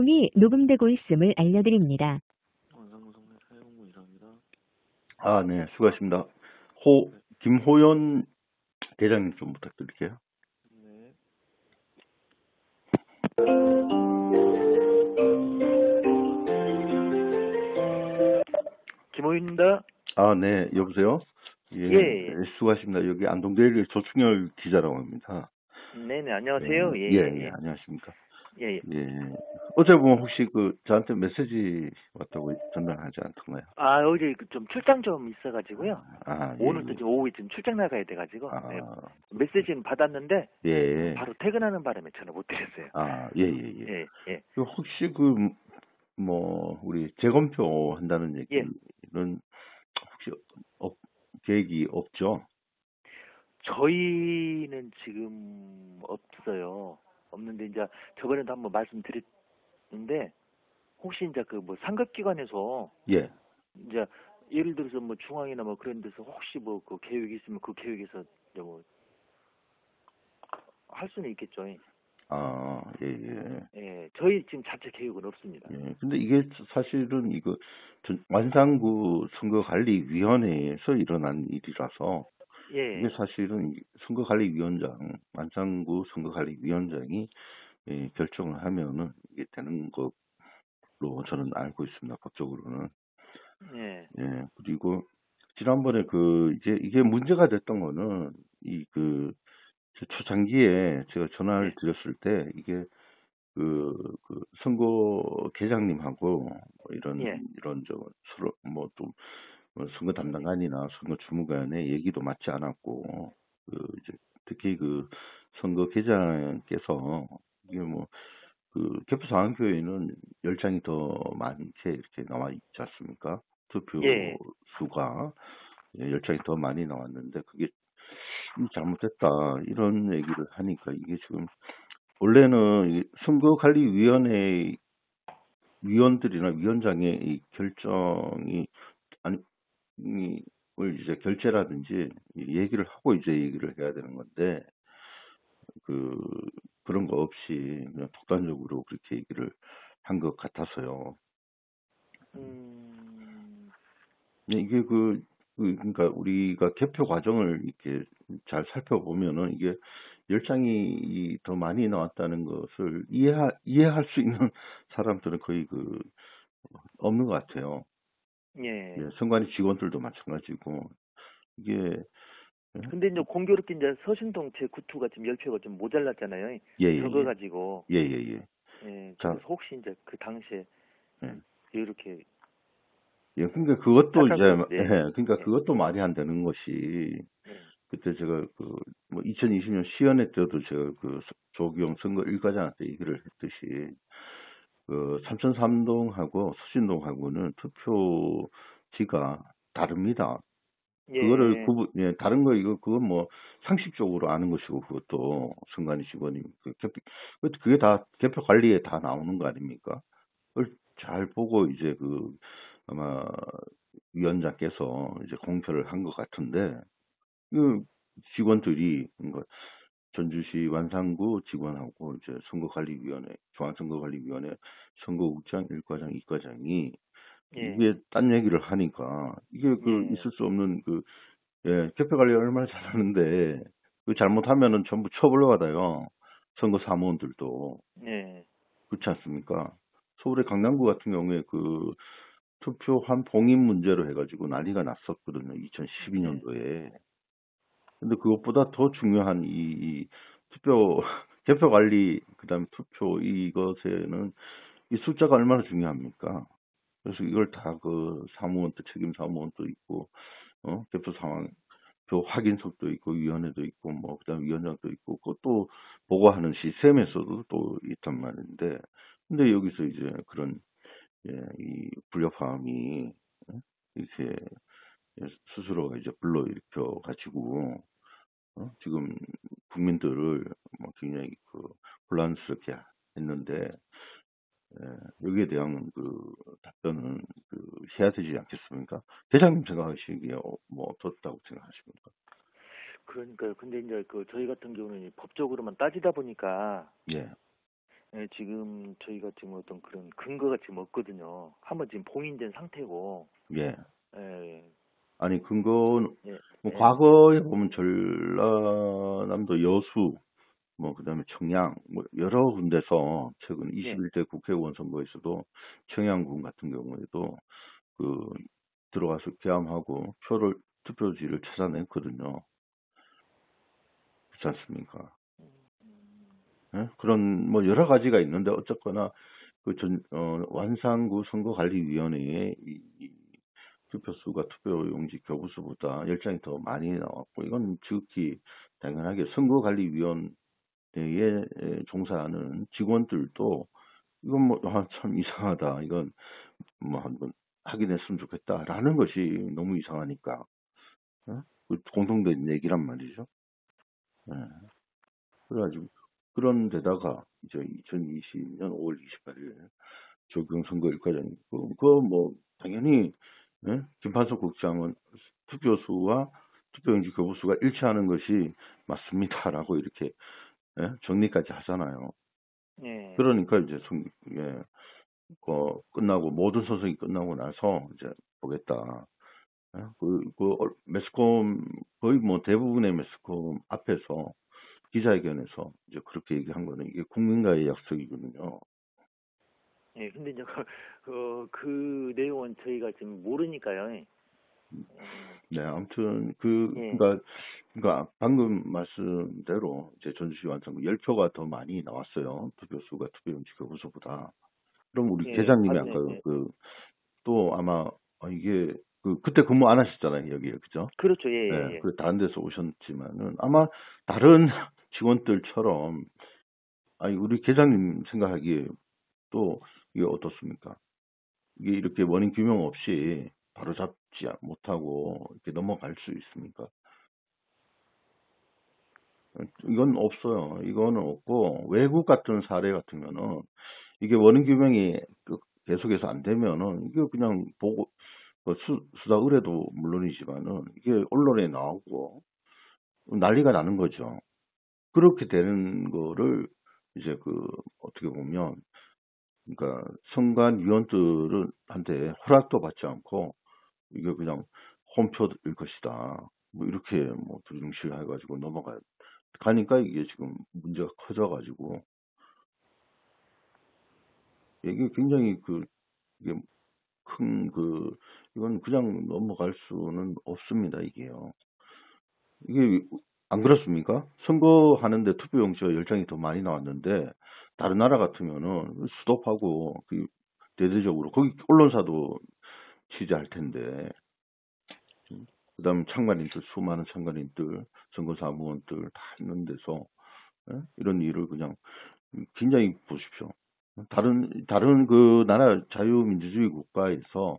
이 녹음되고 있음을 알려드립니다. 원상구성의 사용무 이상입니다. 네, 수고하십니다. 네. 김호연 대장님 좀 부탁드릴게요. 네. 김호윤입니다. 네, 여보세요? 예. 수고하십니다. 여기 안동대일 조충열 기자라고 합니다. 네네, 안녕하세요. 안녕하십니까. 예. 어제 보면 혹시 저한테 메시지 왔다고 전달하지 않던가요? 어제 좀 출장 좀 있어가지고요. 오늘도 좀 오후에 좀 출장 나가야 돼가지고. 네. 메시지는 받았는데. 바로 퇴근하는 바람에 전화 못 드렸어요. 예. 예. 혹시 우리 재검표 한다는 얘기는 혹시 계획이 없죠? 저희는 지금 없어요. 없는데 이제 저번에도 한번 말씀드렸는데 혹시 이제 상급기관에서 예. 이제 예를 들어서 뭐 중앙이나 뭐 그런 데서 혹시 뭐 그 계획이 있으면 그 계획에서 뭐 할 수는 있겠죠. 예. 예, 저희 지금 자체 계획은 없습니다. 예. 근데 이게 사실은 완산구 선거관리위원회에서 일어난 일이라서 이게 사실은 완산구 선거관리위원장이 결정을 하면은 이게 되는 걸로 저는 알고 있습니다. 법적으로는. 예. 그리고 지난번에 이게 문제가 됐던 거는 초창기에 제가 전화를 드렸을 때 이게 선거 계장님하고 이런 서로 선거 담당관이나 선거 주무관의 얘기도 맞지 않았고 이제 특히 선거 계장께서 이게 개표 상황표에는 10장이 더 많게 이렇게 나와 있지 않습니까? 투표 수가 10장이 더 많이 나왔는데 그게 잘못됐다 이런 얘기를 하니까 이게 지금 원래는 선거관리위원회 위원들이나 위원장의 이 결정이 이제 결재라든지 얘기를 하고 이제 얘기를 해야 되는 건데 그런 거 없이 그냥 독단적으로 그렇게 얘기를 한 것 같아서요. 이게 그러니까 우리가 개표 과정을 이렇게 잘 살펴보면은 이게 10장이 더 많이 나왔다는 것을 이해할 수 있는 사람들은 거의 없는 것 같아요. 선관위 직원들도 마찬가지고 이게 근데 이제 공교롭게 이제 서신동 제9투가 지금 10표가 좀 모자랐잖아요. 적어가지고. 그래서 혹시 이제 그 당시에 이렇게. 그러니까 그것도 그것도 말이 안 되는 것이 그때 제가 2020년 시연회 때도 제가 조기용 선거 일과장한테 얘기를 했듯이 삼천 3동하고 수신동하고는 투표지가 다릅니다. 그거를 다른 거 그건 뭐 상식적으로 아는 것이고 그것도 선관위 직원이 그게 다 개표 관리에 다 나오는 거 아닙니까? 그걸 잘 보고 이제 아마 위원장께서 이제 공표를 한 것 같은데 직원들이 전주시 완산구 직원하고 이제 선거관리위원회, 중앙선거관리위원회 선거국장 1과장, 2과장이 이게 딴 얘기를 하니까 이게 있을 수 없는 개표 관리 얼마나 잘하는데 잘못하면은 전부 처벌받아요. 선거 사무원들도. 그렇지 않습니까? 서울의 강남구 같은 경우에 투표한 봉인 문제로 해가지고 난리가 났었거든요. 2012년도에. 근데 그것보다 더 중요한 이 개표 관리, 그다음에 투표 이것에는 이 숫자가 얼마나 중요합니까? 그래서 이걸 다 사무원도 책임 사무원도 있고, 개표 상황표 확인석도 있고, 위원회도 있고, 그다음에 위원장도 있고, 그것도 보고하는 시스템에서도 또 있단 말인데, 근데 여기서 이제 그런, 이 불협화음이, 이렇게 스스로가 이제 불러일으켜 가지고, 지금 국민들을 굉장히 혼란스럽게 했는데 여기에 대한 답변은 해야 되지 않겠습니까? 대장님 생각하시기에 어떻다고 생각하십니까? 그러니까요. 근데 이제 저희 같은 경우는 법적으로만 따지다 보니까 예, 지금 저희가 지금 어떤 그런 근거가 지금 없거든요. 한번 지금 봉인된 상태고. 예. 예. 아니 근거는 예. 뭐 예. 과거에 보면 전라남도 여수 뭐 그다음에 청양 뭐 여러 군데서 최근 21대 국회의원 선거에서도 청양군 같은 경우에도 그 들어가서 계엄하고 투표지를 찾아냈거든요. 그렇지 않습니까? 예? 그런 뭐 여러 가지가 있는데 어쨌거나 그 완산구 선거관리위원회의 이 투표수가 투표용지 교부수보다 열장이 더 많이 나왔고 이건 지극히 당연하게 선거관리위원회에 종사하는 직원들도 이건 뭐 참 이상하다. 이건 뭐 한번 확인했으면 좋겠다라는 것이 너무 이상하니까 공통된 얘기란 말이죠. 네. 그래가지고 그런 데다가 이제 2020년 5월 28일 조경선거일과장이고 그거 뭐 당연히 김판석 국장은 투표수와 투표용지 교부수가 일치하는 것이 맞습니다라고 이렇게 정리까지 하잖아요. 네. 그러니까 이제 끝나고 모든 소송이 끝나고 나서 이제 보겠다. 매스컴 거의 뭐 대부분의 매스컴 앞에서 기자회견에서 이제 그렇게 얘기한 거는 이게 국민과의 약속이거든요. 예, 근데 이제 그 내용은 저희가 지금 모르니까요. 네, 아무튼 그러니까 방금 말씀대로 이제 전주시 완성구 10표가 더 많이 나왔어요. 투표수가 투표용지 교부수보다. 그럼 우리 계장님이 아까 또 아마 이게 그때 근무 안 하셨잖아요, 여기에. 그죠? 그렇죠. 예. 그 다른 데서 오셨지만은 아마 다른 직원들처럼 아니 우리 계장님 생각하기에 또 이게 어떻습니까? 이게 이렇게 원인 규명 없이 바로 잡지 못하고 이렇게 넘어갈 수 있습니까? 이건 없어요. 이거는 없고 외국 같은 사례 같으면은 이게 원인 규명이 계속해서 안 되면은 이게 그냥 보고 수사 의뢰도 물론이지만은 이게 언론에 나오고 난리가 나는 거죠. 그렇게 되는 거를 이제 어떻게 보면 그러니까 선관위원들한테 허락도 받지 않고 이게 그냥 홈표일 것이다. 뭐 이렇게 뭐 두중실 해가지고 가니까 이게 지금 문제가 커져가지고 이게 굉장히 이게 이건 그냥 넘어갈 수는 없습니다, 이게요. 이게 안 그렇습니까? 선거하는데 투표용지가 10장이 더 많이 나왔는데 다른 나라 같으면은 수도하고 대대적으로 거기 언론사도 취재할 텐데 그다음 참관인들 수많은 참관인들 선거사무원들 다 있는 데서 이런 일을 그냥 굉장히 보십시오. 다른 그 나라 자유민주주의 국가에서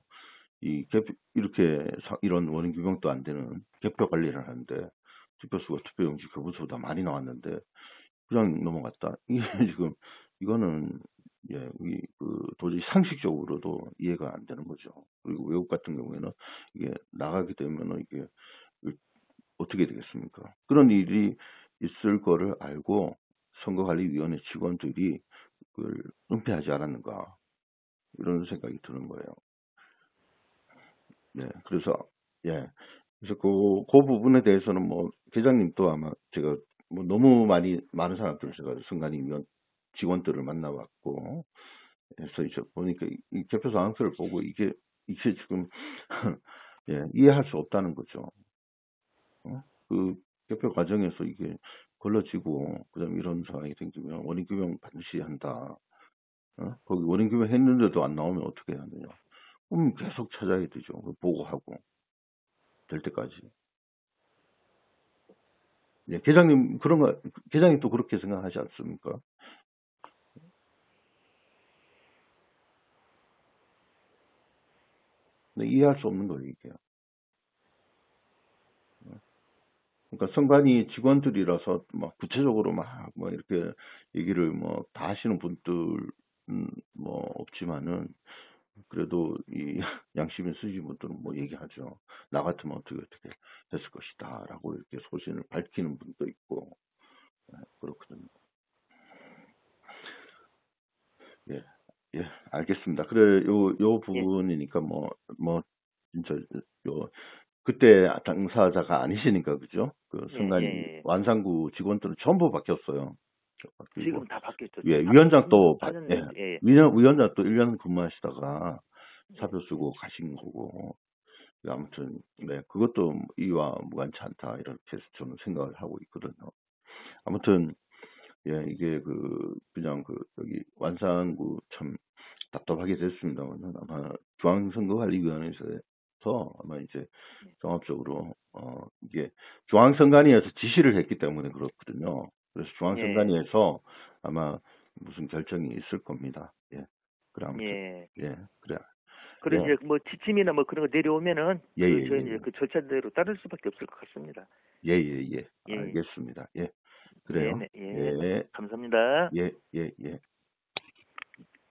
이렇게 이런 원인 규명도 안 되는 개표 관리를 하는데 투표수가 투표용지 교부수보다 많이 나왔는데 그냥 넘어갔다. 이게 지금 이거는 도저히 상식적으로도 이해가 안 되는 거죠. 그리고 외국 같은 경우에는 이게 나가게 되면은 이게 어떻게 되겠습니까? 그런 일이 있을 거를 알고 선거관리위원회 직원들이 그걸 은폐하지 않았는가 이런 생각이 드는 거예요. 네, 그래서 그 부분에 대해서는 뭐 계장님도 아마 제가 뭐 너무 많은 사람들을 제가 선관위원 직원들을 만나봤고 해서 이제 보니까 이 개표 사항서를 보고 이게 지금 이해할 수 없다는 거죠. 그 개표 과정에서 이게 걸러지고 그다음 이런 상황이 생기면 원인 규명 반드시 한다. 거기 원인 규명 했는데도 안 나오면 어떻게 해야 되냐? 그럼 계속 찾아야 되죠. 보고하고 될 때까지. 계장님 계장님 또 그렇게 생각하지 않습니까? 네, 이해할 수 없는 거예요, 이게. 그러니까 선관위 직원들이라서 막 구체적으로 뭐 이렇게 얘기를 뭐 다 하시는 분들 뭐 없지만은 그래도 이 양심이 쓰신 분들은 뭐 얘기하죠. 나 같으면 어떻게 됐을 것이다라고 이렇게 소신을 밝히는 분도 있고 그렇거든요. 예, 예, 알겠습니다. 그래, 요 부분이니까 진짜, 그때 당사자가 아니시니까, 그죠? 그 순간 완산구 직원들은 전부 바뀌었어요. 지금 다 바뀌었죠. 예, 위원장 또, 예. 위원장 또 1년 근무하시다가 사표 쓰고 가신 거고, 아무튼, 네, 그것도 이와 무관치 않다, 이렇게 해서 저는 생각을 하고 있거든요. 아무튼, 예, 이게 그냥 여기 완산구 참 답답하게 됐습니다만, 아마 중앙선거관리위원회에서 아마 이제 종합적으로, 이게 중앙선관위에서 지시를 했기 때문에 그렇거든요. 그래서 중앙선관위에서 아마 무슨 결정이 있을 겁니다. 예. 그래, 아무튼. 예, 그래. 그래, 이제 지침이나 그런 거 내려오면은, 저희 이제 그 절차대로 따를 수밖에 없을 것 같습니다. 예. 알겠습니다. 예. 그래요. 예. 감사합니다. 예.